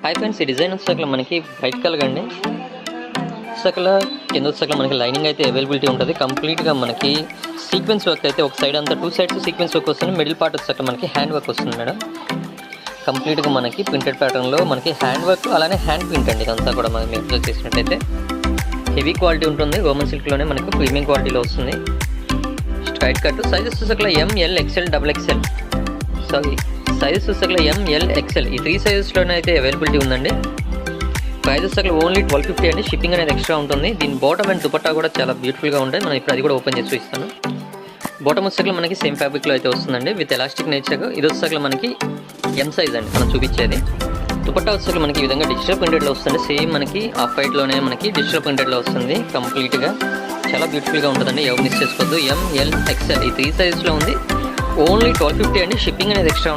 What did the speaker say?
Hi friends, ఈ design వచ్చేసరికి మనకి వైట్ కలర్ అండి. వచ్చేసరికి కింద వచ్చేసరికి మనకి లైనింగ్ అయితే అవైలబిలిటీ ఉంటుంది. కంప్లీట్గా మనకి సీక్వెన్స్ వర్క్ అయితే ఒక సైడ్ అంతా 2 సైడ్స్ సీక్వెన్స్ వర్క్ వస్తుంది. మిడిల్ పార్ట్ వచ్చేసరికి మనకి హ్యాండ్ వర్క్ వస్తుంది మేడం. కంప్లీట్గా మనకి ప్రింటెడ్ ప్యాటర్న్లో మనకి హ్యాండ్ వర్క్ అలానే హ్యాండ్ ప్రింట్ అండి. ఇదంతా కూడా మనం అబ్జర్వ్ చేసినట్టయితే హెవీ క్వాలిటీ ఉంటుంది. గవర్నమెంట్ సిల్క్లోనే మనకి ప్రీమియం క్వాలిటీలో వస్తుంది. స్ట్రైట్ కట్ సైజెస్ వచ్చేసరికి ML, XL, XXL. సైజెస్ వచ్చేసరికి ML, XL ఈ 3 సైజెస్లోనే అయితే అవైలబిలిటీ ఉందండి. ప్రైస్ వచ్చేసరికి ఓన్లీ 1250 అండి. షిప్పింగ్ అనేది ఎక్స్ట్రా ఉంటుంది. దీని బాటమ్ అండ్ దుపట్టా కూడా చాలా బ్యూటిఫుల్గా ఉంటాయి. మనం ఇప్పుడు అది కూడా ఓపెన్ చేసి చూపిస్తాను. బాటమ్ వచ్చేసరికి మనకి సేమ్ ఫ్యాబ్రిక్లో అయితే వస్తుందండి విత్ ఎలాస్టిక్ నేచర్. ఇది వచ్చేసరికి మనకి M సైజ్ అండి మనం చూపించేది. దుపట్టా వచ్చేసరికి మనకి ఈ విధంగా డిజిటల్ ప్రింటెడ్లో వస్తుంది. సేమ్ మనకి ఆఫ్ వైట్లోనే మనకి డిజిటల్ ప్రింటెడ్లో వస్తుంది. కంప్లీట్గా చాలా బ్యూటిఫుల్గా ఉంటుందండి. ఎవరు మిస్ చేసుకోవద్దు. ML, XL ఈ 3 సైజెస్లో ఉంది. ఓన్లీ 1250 అండి. షిప్పింగ్ అనేది ఎక్స్ట్రా ఉంటుంది.